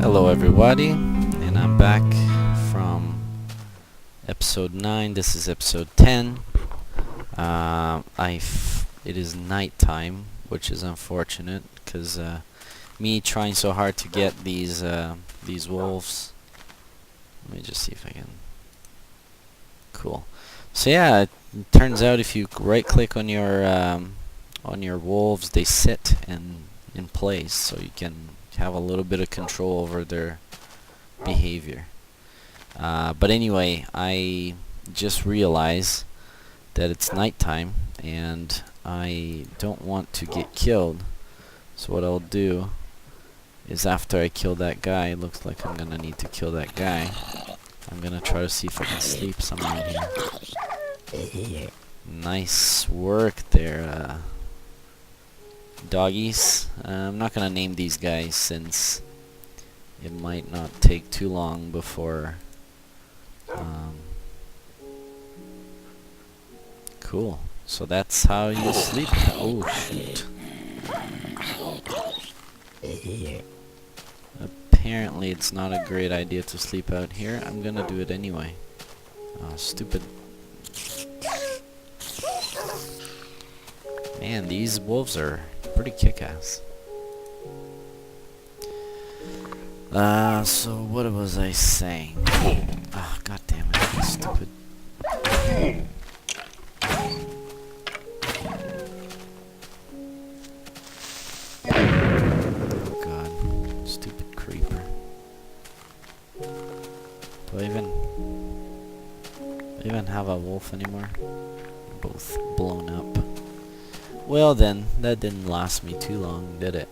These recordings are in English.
Hello everybody, and I'm back from episode 9. This is episode 10. It is night time, which is unfortunate because me trying so hard to get these wolves. Let me just see if I can. Cool. So yeah, it turns out if you right click on your wolves, they sit in place, so you can have a little bit of control over their behavior. But anyway, I just realized that it's nighttime and I don't want to get killed. So what I'll do is after I kill that guy, it looks like I'm gonna need to kill that guy. I'm gonna try to see if I can sleep somewhere in here. Nice work there, doggies. I'm not gonna name these guys since it might not take too long before. Cool. So that's how you sleep. Oh shoot. Apparently it's not a great idea to sleep out here. I'm gonna do it anyway. Oh, stupid. Man, these wolves are pretty kick-ass. So what was I saying? Ah, god damn it, stupid. Oh god, stupid creeper. Do I even have a wolf anymore? Both blown up. Well then, that didn't last me too long, did it?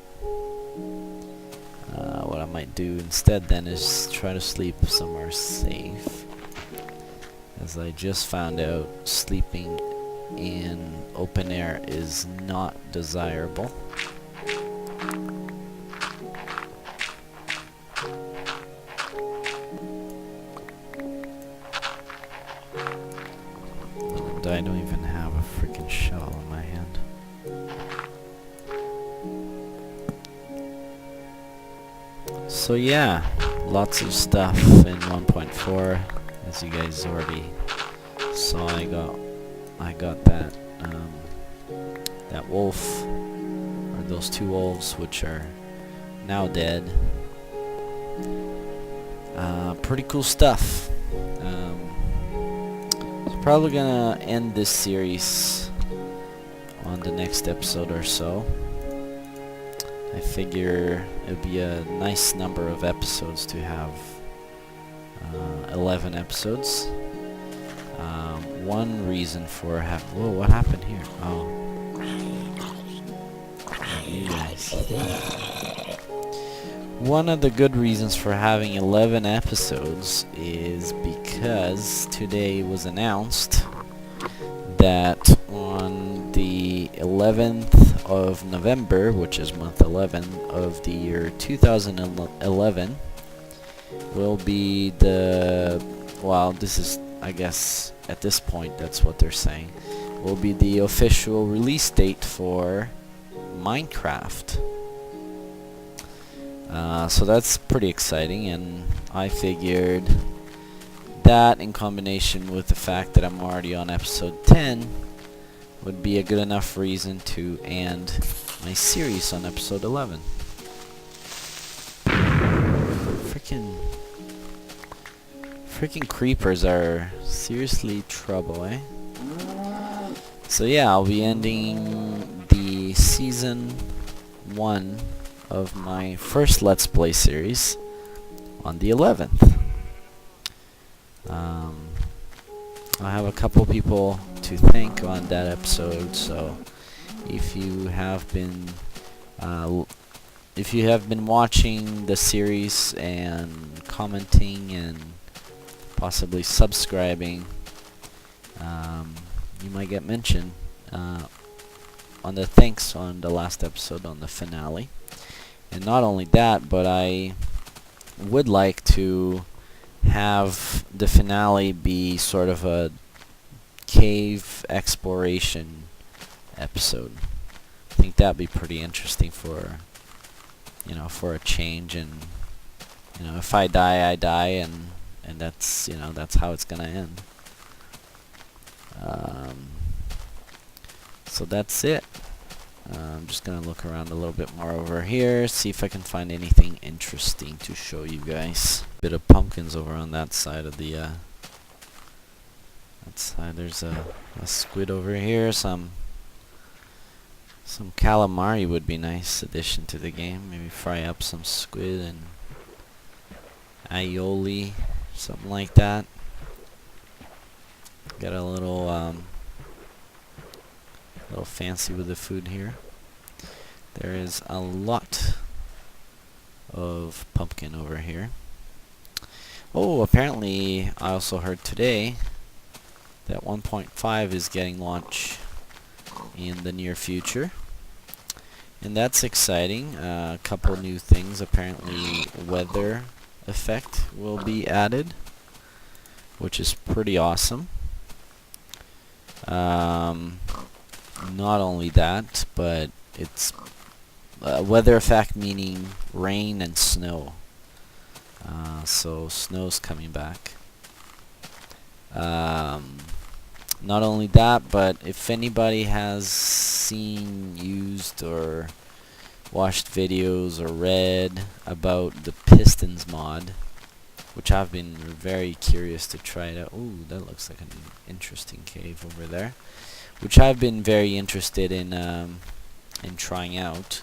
What I might do instead then is try to sleep somewhere safe. As I just found out, sleeping in open air is not desirable. And I don't even have a freaking shovel in my hand. So yeah, lots of stuff in 1.4. As you guys already saw, I got that that wolf, or those two wolves, which are now dead. Pretty cool stuff. So probably gonna end this series on the next episode or so. I figure it would be a nice number of episodes to have 11 episodes. One reason for whoa, what happened here? Oh, you guys. One of the good reasons for having 11 episodes is because today was announced that on the 11th of November, which is month 11 of the year 2011, will be this is, I guess at this point that's what they're saying, will be the official release date for Minecraft. So that's pretty exciting, and I figured that in combination with the fact that I'm already on episode 10 would be a good enough reason to end my series on episode 11. Freaking creepers are seriously trouble, eh? So yeah, I'll be ending the season 1 of my first Let's Play series on the 11th. I have a couple people to thank on that episode, so if you have been watching the series and commenting and possibly subscribing, you might get mentioned on the thanks on the last episode, on the finale. And not only that, but I would like to have the finale be sort of a cave exploration episode. I think that'd be pretty interesting for, for a change, and You know, if I die, I die, and that's, you know, that's how it's gonna end. So that's it. I'm just gonna look around a little bit more over here, see if I can find anything interesting to show you guys. Bit of pumpkins over on that side of the that side. There's a squid over here. Some calamari would be nice addition to the game. Maybe fry up some squid and aioli, something like that. Got a little fancy with the food here. There is a lot of pumpkin over here. Oh, apparently I also heard today that 1.5 is getting launched in the near future, and that's exciting. A couple new things. Apparently weather effect will be added, which is pretty awesome. Not only that, but it's weather effect meaning rain and snow. So snow's coming back. Not only that, but if anybody has seen, used, or watched videos or read about the pistons mod, which I've been very curious to try it out. Ooh, that looks like an interesting cave over there, which I've been very interested in trying out.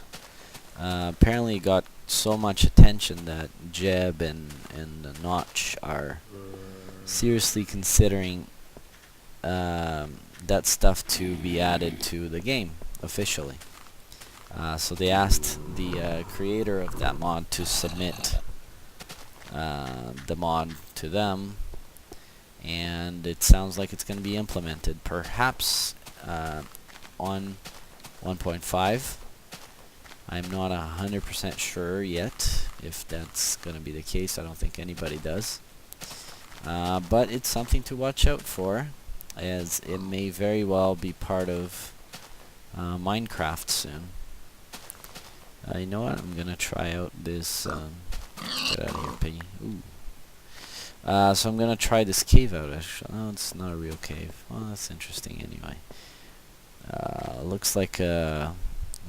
Apparently it got so much attention that Jeb and Notch are seriously considering that stuff to be added to the game officially. So they asked the creator of that mod to submit the mod to them, and it sounds like it's going to be implemented, perhaps on 1.5. I'm not 100% sure yet if that's going to be the case. I don't think anybody does. But it's something to watch out for, as it may very well be part of Minecraft soon. You know what? I'm going to try out this... get out of here, piggy. Ooh. So I'm going to try this cave out, actually. Oh, it's not a real cave. Well, that's interesting anyway. Looks like a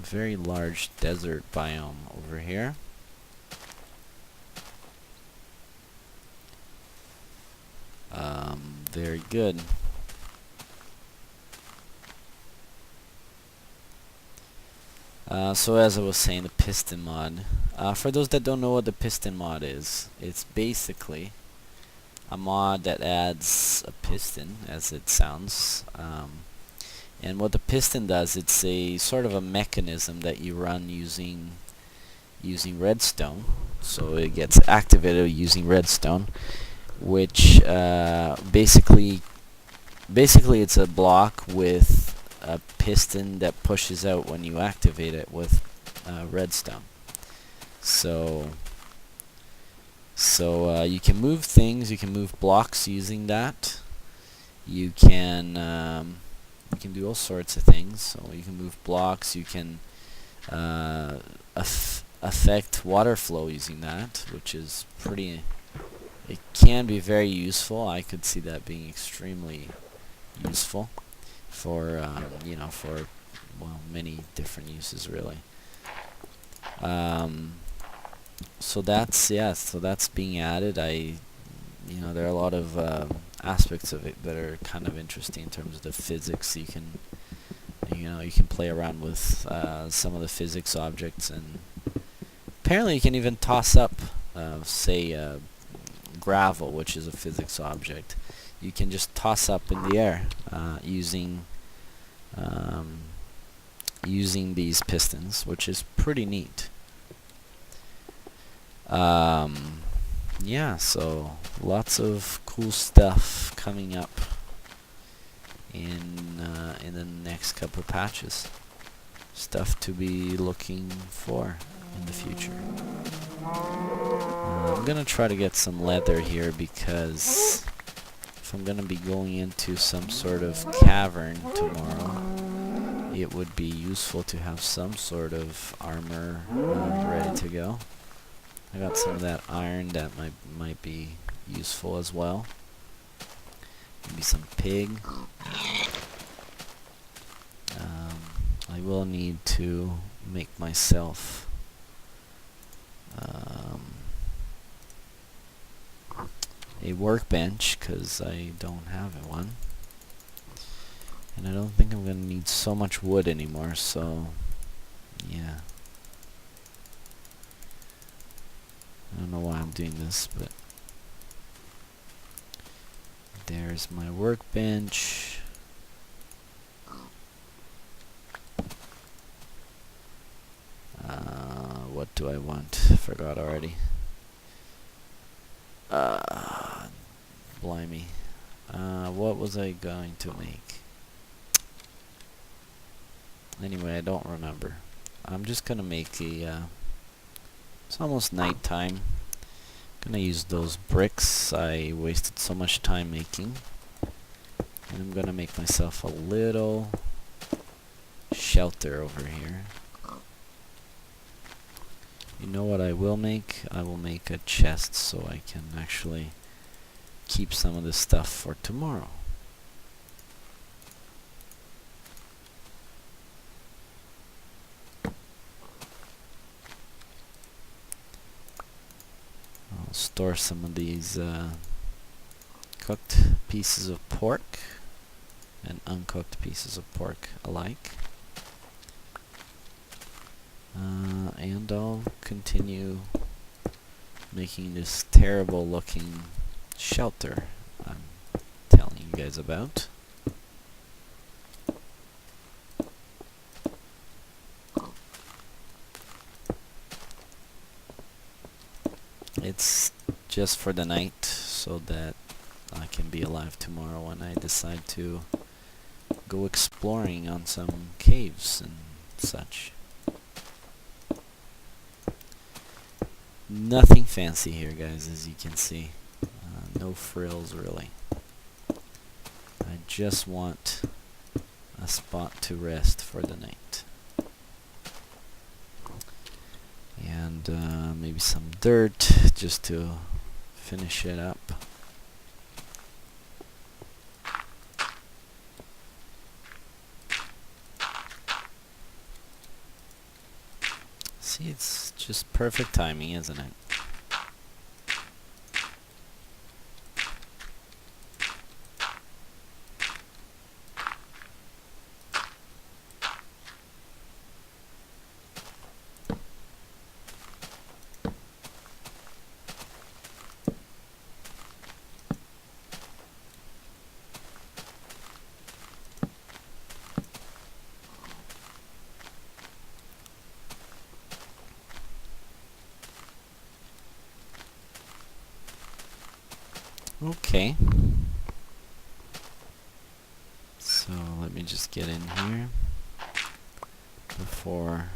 very large desert biome over here. Very good. So as I was saying, the piston mod. For those that don't know what the piston mod is, it's basically a mod that adds a piston, as it sounds. And what the piston does, it's a sort of a mechanism that you run using redstone. So it gets activated using redstone, which basically it's a block with a piston that pushes out when you activate it with redstone. So you can move things, you can move blocks using that. You can do all sorts of things. So you can move blocks, you can affect water flow using that, which is pretty... It can be very useful. I could see that being extremely useful for you know, for, well, many different uses really. So that's being added. You know, there are a lot of aspects of it that are kind of interesting in terms of the physics. You can play around with some of the physics objects, and apparently you can even toss up say gravel, which is a physics object. You can just toss up in the air using these pistons, which is pretty neat. Yeah, so lots of cool stuff coming up in the next couple patches. Stuff to be looking for in the future. I'm gonna try to get some leather here, because if I'm gonna be going into some sort of cavern tomorrow, it would be useful to have some sort of armor ready to go. I got some of that iron that might be useful as well. Maybe some pig. I will need to make myself a workbench, because I don't have one. And I don't think I'm going to need so much wood anymore, so yeah. I don't know why I'm doing this, but there's my workbench. What do I want? Forgot already. Blimey. What was I going to make? Anyway, I don't remember. I'm just gonna make a, it's almost night time. Gonna use those bricks I wasted so much time making. And I'm gonna make myself a little shelter over here. You know what I will make? I will make a chest so I can actually keep some of this stuff for tomorrow. I'll store some of these cooked pieces of pork and uncooked pieces of pork alike. And I'll continue making this terrible looking shelter I'm telling you guys about. It's just for the night so that I can be alive tomorrow when I decide to go exploring on some caves and such. Nothing fancy here, guys, as you can see. No frills, really. I just want a spot to rest for the night. And maybe some dirt just to finish it up. See, it's just perfect timing, isn't it? Okay. So let me just get in here before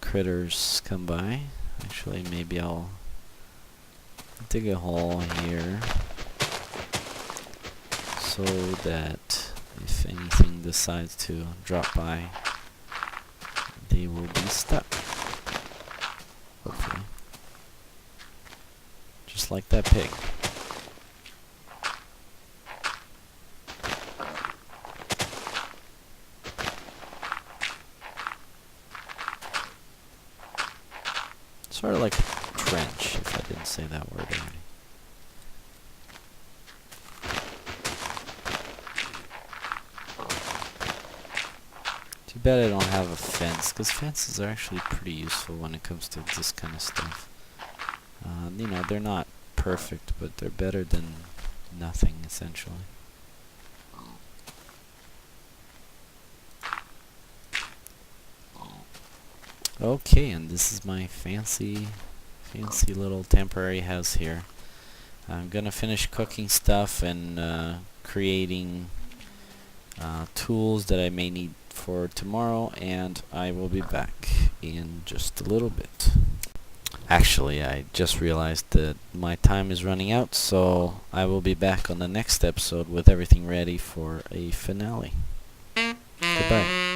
critters come by. Actually, maybe I'll dig a hole here so that if anything decides to drop by, they will be stuck. Hopefully. Just like that pig. Sort of like a trench, if I didn't say that word already. Too bad I don't have a fence, because fences are actually pretty useful when it comes to this kind of stuff. You know, they're not perfect, but they're better than nothing, essentially. Okay, and this is my fancy little temporary house here. I'm gonna finish cooking stuff and creating tools that I may need for tomorrow, and I will be back in just a little bit. Actually, I just realized that my time is running out, so I will be back on the next episode with everything ready for a finale. Goodbye.